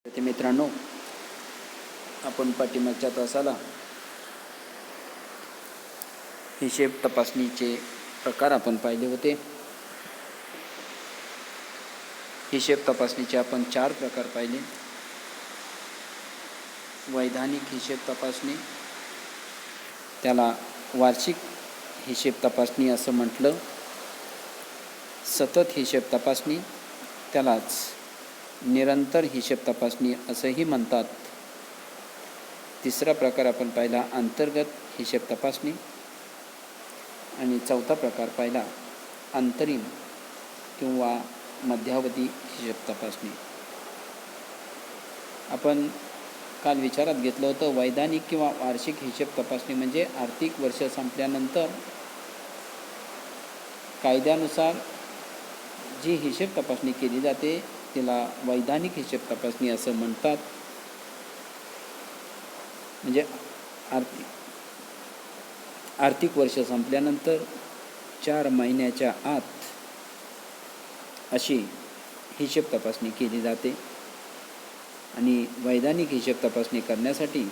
ते मित्रांनो, आपण पाठीमागच्या तासाला हिशेब तपासणीचे प्रकार आपण पाहिले होते. हिशेब तपासणीचे आपण 4 प्रकार पाहिले. वैधानिक हिशेब तपासणी, त्याला वार्षिक हिशेब तपासणी असं म्हटलं. सतत हिशेब तपासणी, त्यालाच निरंतर हिशेब तपासणी असंही म्हणतात. तिसरा प्रकार आपण पाहिला अंतर्गत हिशेब तपासणी, आणि चौथा प्रकार पाहिला अंतरिम किंवा मध्यावधी हिशेब तपासणी. आपण काल विचारात घेतलं होतं वैधानिक किंवा वार्षिक हिशेब तपासणी म्हणजे आर्थिक वर्ष संपल्यानंतर कायद्यानुसार जी हिशेब तपासणी केली जाते तिला वैधानिक हिशेब तपासणी असं म्हणतात. म्हणजे आर्थिक वर्ष संपल्यानंतर 4 महिन्याच्या आत अशी हिशेब तपासणी केली जाते. आणि वैधानिक हिशेब तपासणी करण्यासाठी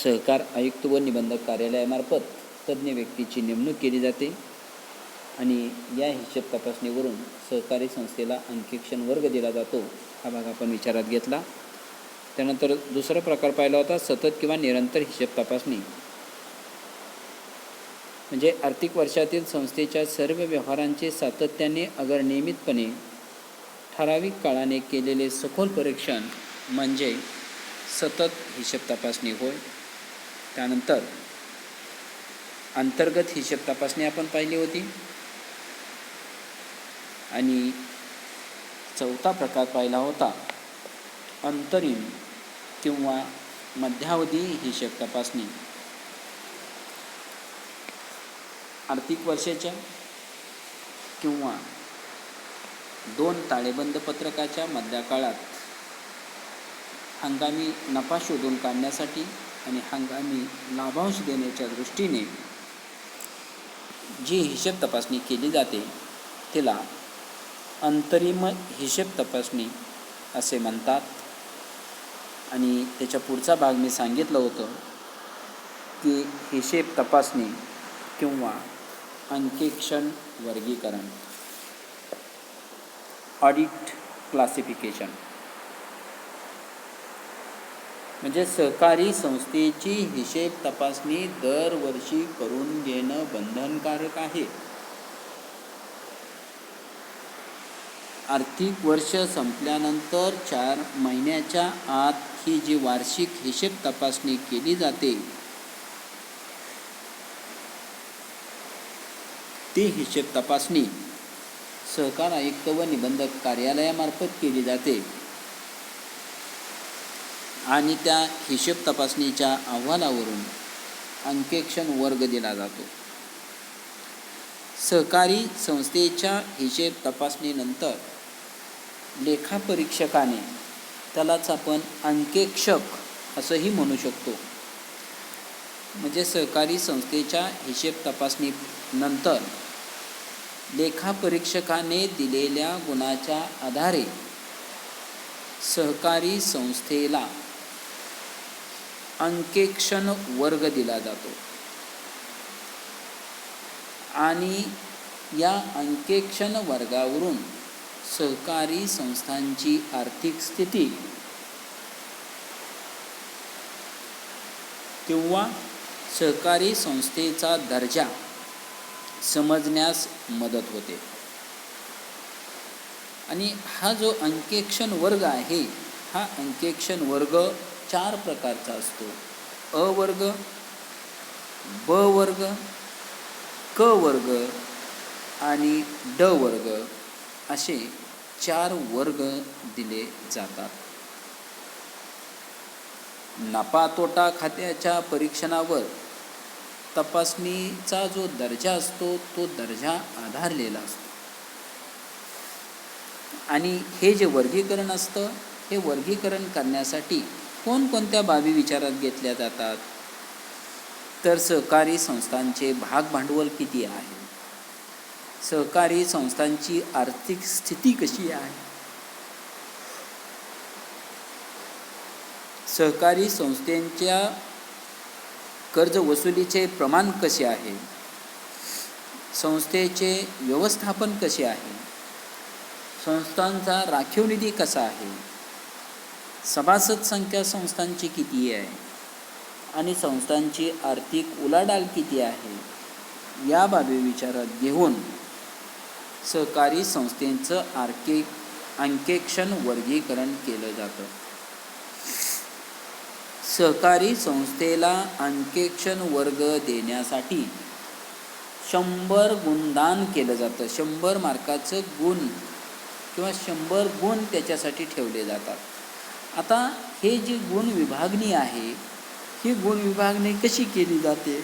सहकार आयुक्त व निबंधक कार्यालयामार्फत तज्ज्ञ व्यक्तीची नेमणूक केली जाते. आणि या हिशेब तपासणीवरून सहकारी संस्थेला अंकेक्षण वर्ग दिला जातो. हा भाग आपण विचारात घेतला. त्यानंतर दुसरा प्रकार पाहिला होता सतत किंवा निरंतर हिशेब तपासणी. म्हणजे आर्थिक वर्षातील संस्थेच्या सर्व व्यवहारांचे सातत्याने अगर नियमितपणे ठराविक काळाने केलेले सखोल परीक्षण म्हणजे सतत हिशेब तपासणी होय. त्यानंतर अंतर्गत हिशेब तपासणी आपण पाहिली होती. आणि चौथा प्रकार पाहिला होता अंतरिम किंवा मध्यावधी हिशेब तपासणी. आर्थिक वर्षाच्या किंवा 2 ताळेबंद पत्रकाच्या मधल्या काळात हंगामी नफा शोधून काढण्यासाठी आणि हंगामी लाभांश देण्याच्या दृष्टीने जी हिशेब तपासणी केली जाते तिला अंतरिम हिशेब तपासणी असे म्हणतात. आणि त्याच्या पुढचा भाग मी सांगितलं होतं की हिशेब तपासणी किंवा अंकेक्षण वर्गीकरण, ऑडिट क्लासिफिकेशन. म्हणजे सहकारी संस्थेची हिशेब तपासणी दरवर्षी करून घेणं बंधनकारक आहे. आर्थिक वर्ष संपल्यानंतर 4 महिन्याच्या आत ही जी वार्षिक हिशेब तपासणी केली जाते ती हिशेब तपासणी सहकार आयुक्त व निबंधक कार्यालयामार्फत केली जाते. आणि त्या हिशेब तपासणीच्या अहवालावरून अंकेक्षण वर्ग दिला जातो. सहकारी संस्थेच्या हिशेब तपासणीनंतर लेखापरीक्षकाने, त्यालाच आपण अंकेक्षक असंही म्हणू शकतो, म्हणजे सहकारी संस्थेच्या हिशेब तपासणीनंतर लेखापरीक्षकाने दिलेल्या गुणाच्या आधारे सहकारी संस्थेला अंकेक्षण वर्ग दिला जातो. आणि या अंकेक्षण वर्गावरून सहकारी संस्थांची आर्थिक स्थिती किंवा सहकारी संस्थेचा दर्जा समजण्यास मदत होते. आणि हा जो अंकेक्षण वर्ग आहे हा अंकेक्षण वर्ग 4 प्रकारचा असतो. अ वर्ग, ब वर्ग, क वर्ग आणि ड वर्ग असे 4 वर्ग दिले जातात. नफा तोटा खात्याच्या परीक्षणावर तपासणीचा जो दर्जा असतो तो दर्जा आधारलेला असतो. आणि हे जे वर्गीकरण असतं हे वर्गीकरण करण्यासाठी कोणकोणत्या बाबी विचारात घेतल्या जातात तर सहकारी संस्थांचे भाग भांडवल किती आहे, सहकारी संस्थांची आर्थिक स्थिती कशी आहे, सहकारी संस्थेच्या कर्ज वसुलीचे प्रमाण कसे आहे, संस्थेचे व्यवस्थापन कसे आहे, संस्थांचा राखीव निधी कसा आहे, सभासद संख्या संस्थांची किती आहे आणि संस्थांची आर्थिक उलाढाल किती आहे, या बाबी विचारात घेऊन सहकारी संस्थेचं अंकेक्षण वर्गीकरण केलं जातं. सहकारी संस्थेला अंकेक्षण वर्ग देण्यासाठी 100 गुणदान केलं जातं. 100 मार्काचं गुण किंवा 100 गुण त्याच्यासाठी ठेवले जातात. आता हे जी गुण विभागणी आहे, ही गुण विभागणी कशी केली जाते,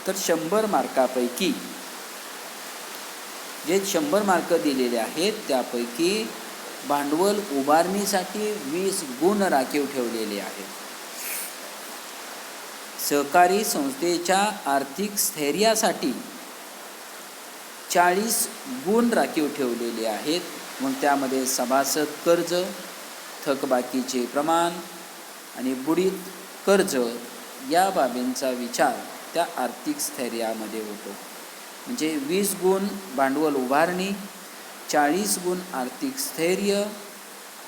तर 100 मार्कापैकी जे 100 मार्क दिलेले आहेत त्यापैकी भांडवल उभारणीसाठी 20 गुण राखीव ठेवलेले आहेत. सहकारी संस्थेच्या आर्थिक स्थैर्यासाठी 40 गुण राखीव ठेवलेले आहेत. मग त्यामध्ये सभासद कर्ज, थकबाकीचे प्रमाण आणि बुडीत कर्ज या बाबींचा विचार त्या आर्थिक स्थैर्यामध्ये होतो. म्हणजे 20 गुण भांडवल उभारणी, 40 गुण आर्थिक स्थैर्य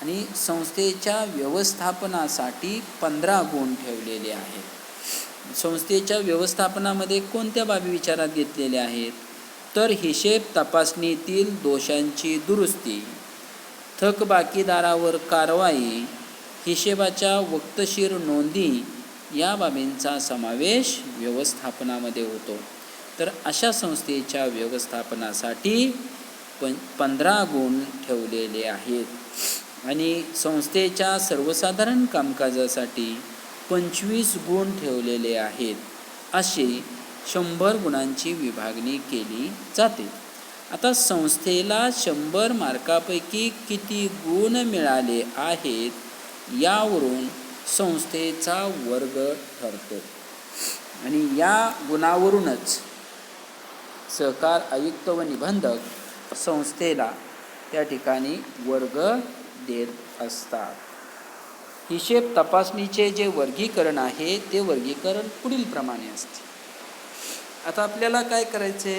आणि संस्थेच्या व्यवस्थापनासाठी 15 गुण ठेवलेले आहेत. संस्थेच्या व्यवस्थापनामध्ये कोणत्या बाबी विचारात घेतलेल्या आहेत, तर हिशेब तपासणीतील दोषांची दुरुस्ती, थकबाकीदारावर कारवाई, हिशेबाच्या वक्तशीर नोंदी या बाबींचा समावेश व्यवस्थापनामध्ये होतो. तर अशा संस्थेच्या व्यवस्थापनासाठी 15 गुण ठेवलेले आहेत आणि संस्थेच्या सर्वसाधारण कामकाजासाठी 25 गुण ठेवलेले आहेत. असे 100 गुणांची विभागणी केली जाते. आता संस्थेला 100 मार्कापैकी किती गुण मिळाले आहेत यावरून संस्थेचा वर्ग ठरतो आणि या गुणावरूनच सहकार आयुक्त व निबंधक संस्थेला त्या ठिकाणी वर्ग देत असतात. हिशेब तपासणीचे जे वर्गीकरण आहे ते वर्गीकरण पुढील प्रमाणे असते. आता आपल्याला काय करायचे,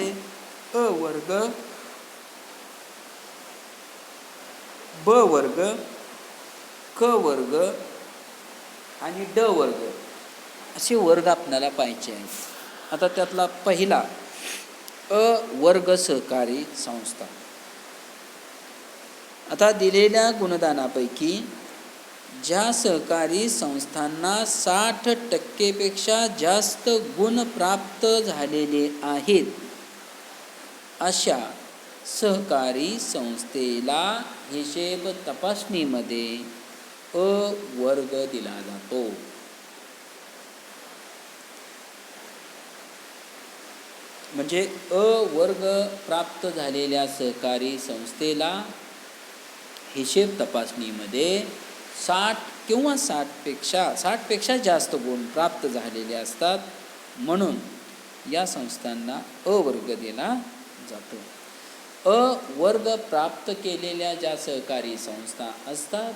अ वर्ग, ब वर्ग, क वर्ग आणि ड वर्ग असे वर्ग आपल्याला पाहिजे आहेत. आता त्यातला पहिला अ वर्ग सहकारी संस्था. आता दिलेल्या गुणदानापैकी ज्या सहकारी संस्थांना 60% पेक्षा जास्त गुण प्राप्त झालेले आहेत अशा सहकारी संस्थेला हिशेब तपासणीमध्ये अ वर्ग दिला जातो. म्हणजे अ वर्ग प्राप्त झालेल्या सहकारी संस्थेला हिशेब तपासणीमध्ये 60 किंवा 60 पेक्षा जास्त गुण प्राप्त झालेले असतात, म्हणून या संस्थांना अ वर्ग दिला जातो. अ वर्ग प्राप्त केलेल्या ज्या सहकारी संस्था असतात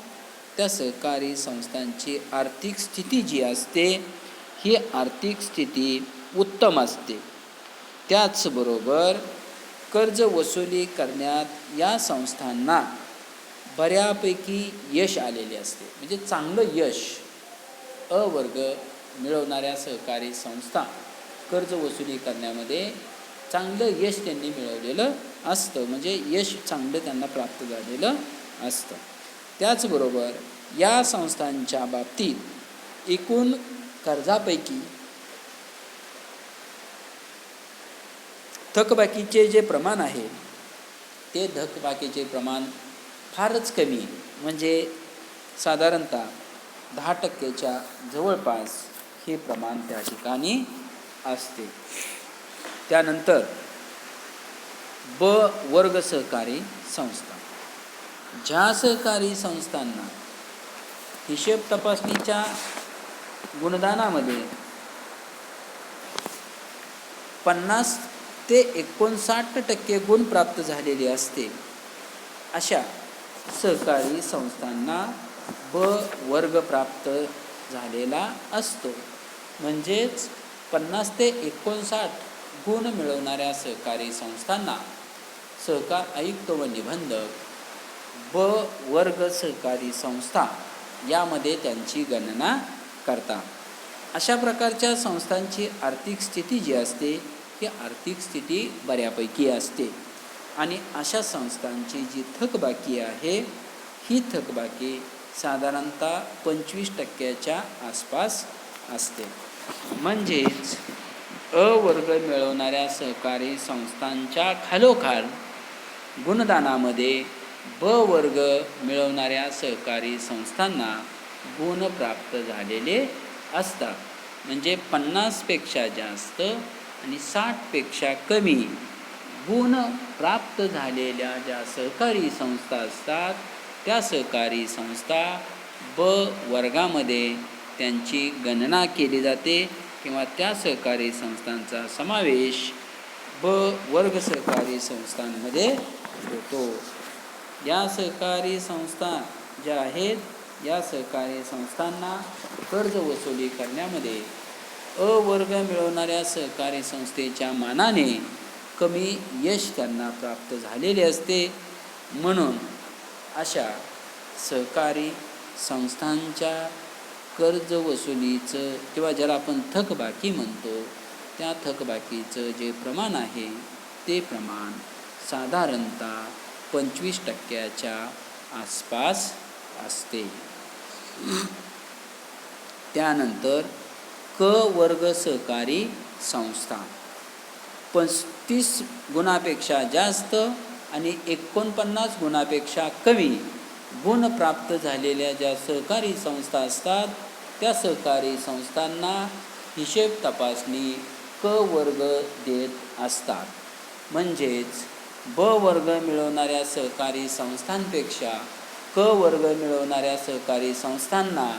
त्या सहकारी संस्थांची आर्थिक स्थिती जी असते ही आर्थिक स्थिती उत्तम असते. त्याचबरोबर कर्ज वसुली करण्यात या संस्थांना बऱ्यापैकी यश आलेले असते. म्हणजे चांगलं यश अ वर्ग मिळवणाऱ्या सहकारी संस्था कर्ज वसुली करण्यामध्ये चांगलं यश त्यांनी मिळवलेलं असतं. म्हणजे यश चांगलं त्यांना प्राप्त झालेलं असतं. त्याचबरोबर या संस्थांच्या बाबतीत एकूण कर्जापैकी थकबाकीचे जे प्रमाण आहे ते थकबाकीचे प्रमाण फारच कमी, म्हणजे साधारणतः 10% जवळपास हे प्रमाण त्या ठिकाणी असते. त्यानंतर ब वर्ग सहकारी संस्था. ज्या सहकारी संस्थांना हिशेब तपासणीच्या गुणदानामध्ये 50 ते 59% गुण प्राप्त झालेले असते अशा सहकारी संस्थांना ब वर्ग प्राप्त झालेला असतो. म्हणजेच 50 ते 59 गुण मिळवणाऱ्या सहकारी संस्थांना सहकार आयुक्त व निबंधक ब वर्ग सहकारी संस्था यामध्ये त्यांची गणना करतात. अशा प्रकारच्या संस्थांची आर्थिक स्थिती जी असते ती आर्थिक स्थिती बऱ्यापैकी असते आणि अशा संस्थांची जी थकबाकी आहे ही थकबाकी साधारणतः 25% आसपास असते. म्हणजेच अ वर्ग मिळवणाऱ्या सहकारी संस्थांच्या खालोखाल गुणदानामध्ये ब वर्ग मिळवणाऱ्या सहकारी संस्थांना गुण प्राप्त झालेले असतात. म्हणजे 50पेक्षा जास्त आणि 60पेक्षा कमी गुण प्राप्त झालेल्या ज्या सहकारी संस्था असतात त्या सहकारी संस्था ब वर्गामध्ये त्यांची गणना केली जाते किंवा त्या सहकारी संस्थांचा समावेश ब वर्ग सहकारी संस्थांमध्ये होतो. या सहकारी संस्था ज्या आहेत या सहकारी संस्थांना कर्ज वसुली करण्यामध्ये अ वर्ग मिळवणाऱ्या सहकारी संस्थेच्या मानाने कमी यश त्यांना प्राप्त झालेले असते. म्हणून अशा सहकारी संस्थांच्या कर्ज वसुलीचं किंवा ज्याला आपण थकबाकी म्हणतो त्या थकबाकीचं जे प्रमाण आहे ते प्रमाण साधारणतः 25% आसपास असते. त्यानंतर क वर्ग सहकारी संस्था 35 गुणापेक्षा जास्त आणि 49 गुणापेक्षा कमी गुण प्राप्त झालेल्या ज्या सहकारी संस्था असतात त्या सहकारी संस्थांना हिशेब तपासणी क वर्ग देत असतात. म्हणजेच ब वर्ग मिळवणाऱ्या सहकारी संस्थांपेक्षा क वर्ग मिळवणाऱ्या सहकारी संस्थांना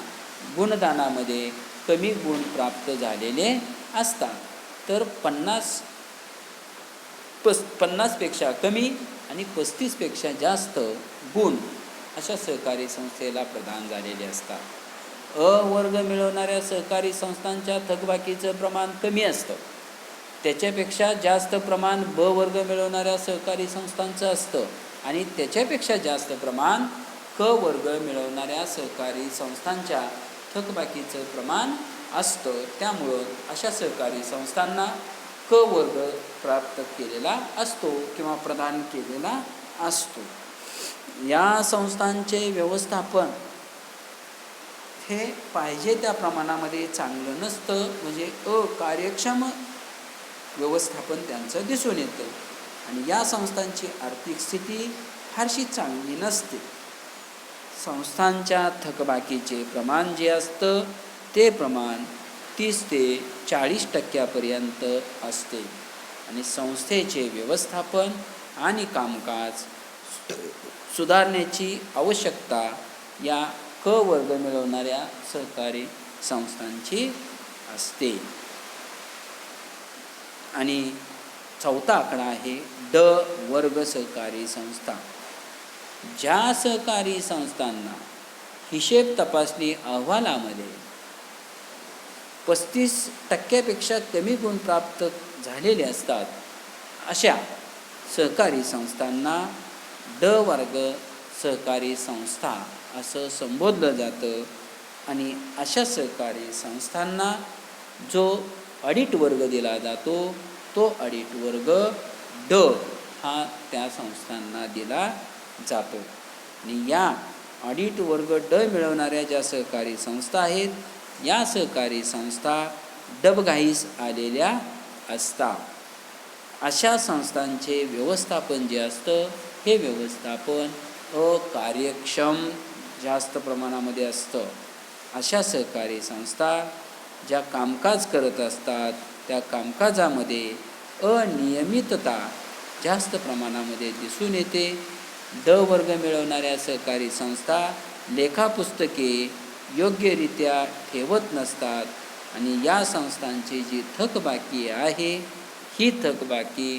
गुणदानामध्ये कमी गुण प्राप्त झालेले असतात. तर 50पेक्षा कमी आणि 35पेक्षा जास्त गुण अशा सहकारी संस्थेला प्रदान झालेले असतात. अ वर्ग मिळवणाऱ्या सहकारी संस्थांच्या थकबाकीचं प्रमाण कमी असतं. त्याच्यापेक्षा जास्त प्रमाण ब वर्ग मिळवणाऱ्या सहकारी संस्थांचं असतं आणि त्याच्यापेक्षा जास्त प्रमाण क वर्ग मिळवणाऱ्या सहकारी संस्थांच्या थकबाकीचं प्रमाण असतं. त्यामुळं अशा सहकारी संस्थांना क वर्ग प्राप्त केलेला असतो किंवा प्रदान केलेला असतो. या संस्थांचे व्यवस्थापन हे पाहिजे त्या प्रमाणामध्ये चांगलं नसतं. म्हणजे अकार्यक्षम व्यवस्थापन त्यांचं दिसून येतं आणि या संस्थांची आर्थिक स्थिती फारशी चांगली नसते. संस्थांच्या थकबाकीचे प्रमाण जे असतं ते प्रमाण 30 ते 40% असते आणि संस्थेचे व्यवस्थापन आणि कामकाज सुधारण्याची आवश्यकता या क वर्ग मिळवणाऱ्या सहकारी संस्थांची असते. आणि चौथा आकडा आहे ड वर्ग सहकारी संस्था. ज्या सहकारी संस्थांना हिशेब तपासणी अहवालामध्ये 35% कमी गुण प्राप्त झालेले असतात अशा सहकारी संस्थांना ड वर्ग सहकारी संस्था असं संबोधलं जातं आणि अशा सहकारी संस्थांना जो ऑडिट वर्ग दिला जातो तो ऑडिट वर्ग ड हा त्या संस्थांना दिला जातो. आणि या ऑडिट वर्ग ड मिळवणाऱ्या ज्या सहकारी संस्था आहेत या सहकारी संस्था डबघाईस आलेल्या असतात. अशा संस्थांचे व्यवस्थापन जे असतं हे व्यवस्थापन अकार्यक्षम जास्त प्रमाणामध्ये असतं. अशा सहकारी संस्था ज्या कामकाज करत असतात त्या कामकाजामध्ये अनियमितता जास्त प्रमाणामध्ये दिसून येते. ड वर्ग मिळवणाऱ्या सहकारी संस्था लेखापुस्तके योग्यरित्या ठेवत नसतात आणि या संस्थांची जी थकबाकी आहे ही थकबाकी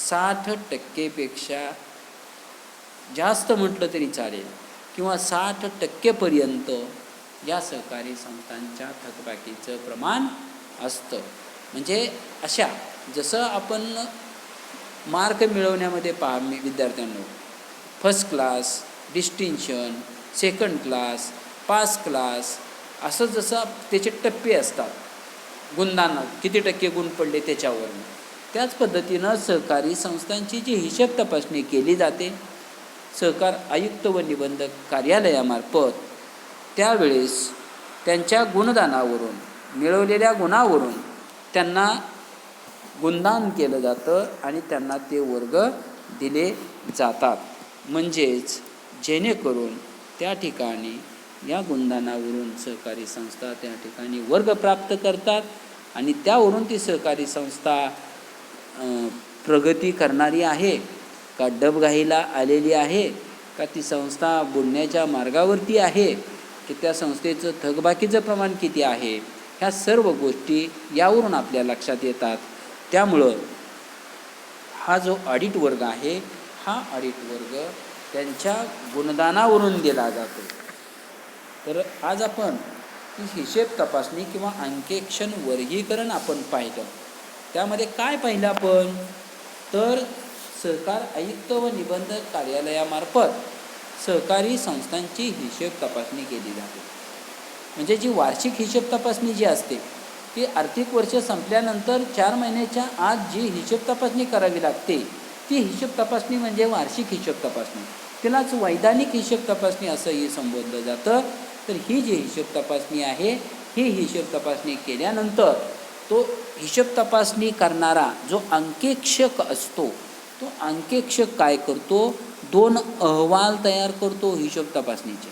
60% पेक्षा जास्त म्हटलं तरी चालेल, किंवा 60% या सहकारी संस्थांच्या थकबाकीचं प्रमाण असतं. म्हणजे अशा, जसं आपण मार्क मिळवण्यामध्ये पहा विद्यार्थ्यांनो, first class, distinction, second class, pass class, असं जसं त्याचे टप्पे असतात, गुणदान किती टक्के गुण पडले त्याच्यावर, त्याच पद्धतीनं सहकारी संस्थांची जी हिशेब तपासणी केली जाते सहकार आयुक्त व निबंधक कार्यालयामार्फत, त्यावेळेस त्यांच्या गुणदानावरून, मिळवलेल्या गुणावरून त्यांना गुणदान केलं जातं आणि त्यांना ते वर्ग दिले जातात. म्हणजेच जेणेकरून त्या ठिकाणी या गुणदानावरून सहकारी संस्था त्या ठिकाणी वर्ग प्राप्त करतात आणि त्यावरून ती सहकारी संस्था प्रगती करणारी आहे का डबघाईला आलेली आहे, का ती संस्था बुडण्याच्या मार्गावरती आहे, की त्या संस्थेचं थकबाकीचं प्रमाण किती आहे, ह्या सर्व गोष्टी यावरून आपल्या लक्षात येतात. त्यामुळं हा जो ऑडिट वर्ग आहे, हा ऑडिट वर्ग त्यांच्या गुणदानावरून दिला जातो. तर आज आपण ही हिशेब तपासणी किंवा अंकेक्षण वर्गीकरण आपण पाहिलं. त्यामध्ये काय पाहिलं आपण, तर सहकार आयुक्त व निबंधक कार्यालयामार्फत सहकारी संस्थांची हिशेब तपासणी केली जाते. म्हणजे जी वार्षिक हिशेब तपासणी जी असते ती आर्थिक वर्ष संपल्यानंतर 4 महिन्याच्या आत जी हिशेब तपासणी करावी लागते, ती हिशेब तपासणी म्हणजे वार्षिक हिशेब तपासणी. तिलाच वैधानिक हिशेब तपासणी असंही संबोधलं जातं. तर ही जी हिशेब तपासणी आहे, ही हिशेब तपासणी केल्यानंतर तो हिशेब तपासणी करणारा जो अंकेक्षक असतो, तो अंकेक्षक काय करतो, 2 अहवाल तयार करतो हिशोब तपासणीचे.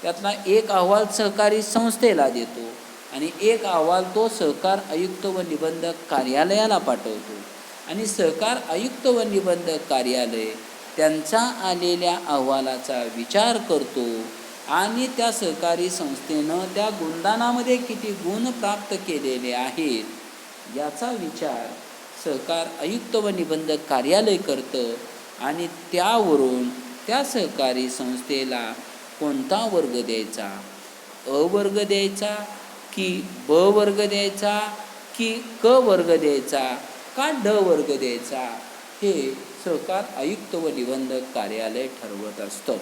त्यातला एक अहवाल सहकारी संस्थेला देतो आणि एक अहवाल तो सहकार आयुक्त व निबंधक कार्यालयाला पाठवतो आणि सहकार आयुक्त व निबंधक कार्यालय त्यांचा आलेल्या अहवालाचा विचार करतो आणि त्या सहकारी संस्थेनं त्या गुणदानामध्ये किती गुण प्राप्त केलेले आहेत याचा विचार सहकार आयुक्त व निबंधक कार्यालय करतं आणि त्यावरून त्या सहकारी संस्थेला कोणता वर्ग द्यायचा, अ वर्ग द्यायचा की ब वर्ग द्यायचा की क वर्ग द्यायचा का ड वर्ग द्यायचा, हे सहकार आयुक्त व निबंधक कार्यालय ठरवत असतं.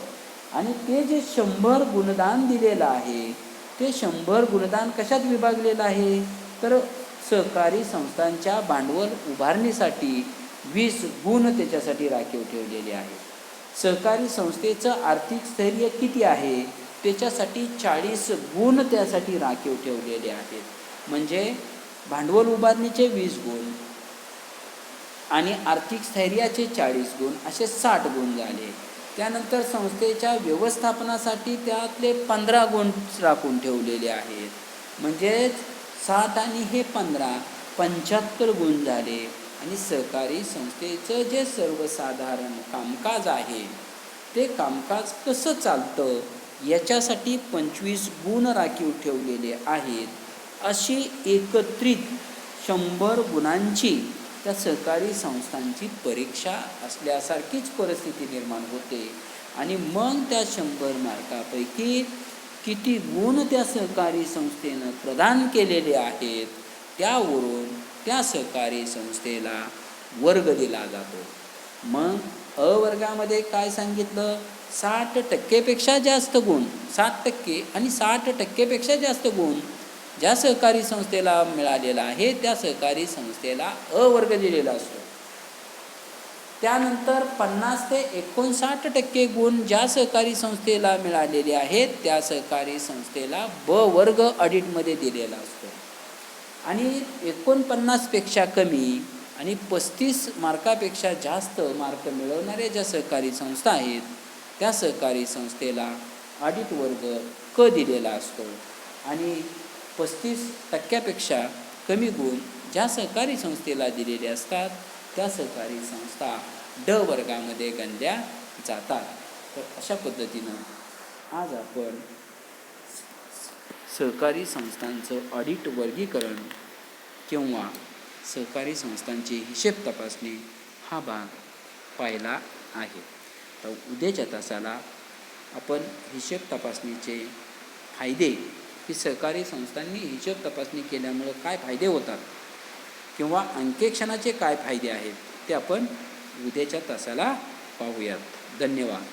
आणि ते जे 100 गुणदान दिलेलं आहे, ते 100 गुणदान कशात विभागलेलं आहे, तर सहकारी संस्थांच्या भांडवल उभारणीसाठी 20 गुण त्याच्यासाठी राखीव ठेवलेले आहेत. सहकारी संस्थेचं आर्थिक स्थैर्य किती आहे त्याच्यासाठी 40 गुण त्यासाठी राखीव ठेवलेले आहेत. म्हणजे भांडवल उभारणीचे 20 गुण आणि आर्थिक स्थैर्याचे 40 गुण, असे 60 गुण झाले. त्यानंतर संस्थेच्या व्यवस्थापनासाठी त्यातले 15 गुण राखून ठेवलेले आहेत. म्हणजेच 60 आणि हे 15 75 गुण झाले. आणि सहकारी संस्थेचं जे सर्वसाधारण कामकाज आहे, ते कामकाज कसं चालतं याच्यासाठी 25 गुण राखीव ठेवलेले आहेत. अशी एकत्रित 100 गुणांची त्या सहकारी संस्थांची परीक्षा असल्यासारखीच परिस्थिती निर्माण होते. आणि मग त्या 100 मार्कापैकी किती गुण त्या सहकारी संस्थेनं प्रदान केलेले आहेत, त्यावरून त्या सहकारी संस्थेला वर्ग दिला जातो. मग अ वर्गामध्ये काय सांगितलं, 60% जास्त गुण, 7% आणि 60% जास्त गुण ज्या सहकारी संस्थेला मिळालेला आहे त्या सहकारी संस्थेला अ वर्ग दिलेला असतो. त्यानंतर 50 ते 59% गुण ज्या सहकारी संस्थेला मिळालेले आहेत त्या सहकारी संस्थेला ब वर्ग ऑडिटमध्ये दिलेला असतो. आणि 49पेक्षा कमी आणि 35 मार्कापेक्षा जास्त मार्क मिळवणाऱ्या ज्या सहकारी संस्था आहेत त्या सहकारी संस्थेला ऑडिट वर्ग क दिलेला असतो. आणि 35% कमी गुण ज्या सहकारी संस्थेला दिलेले असतात त्या सहकारी संस्था ड वर्गामध्ये गणल्या जातात. तर अशा पद्धतीनं आज आपण सहकारी संस्थांचं ऑडिट वर्गीकरण किंवा सहकारी संस्थांची हिशेब तपासणी हा भाग पाहिला आहे. तर उद्याच्या तासाला आपण हिशेब तपासणीचे फायदे की सहकारी संस्थांनी हिशेब तपासणी केल्यामुळं काय फायदे होतात किंवा अंकेक्षणाचे काय फायदे आहेत ते आपण उद्याच्या तासाला पाहूयात. धन्यवाद.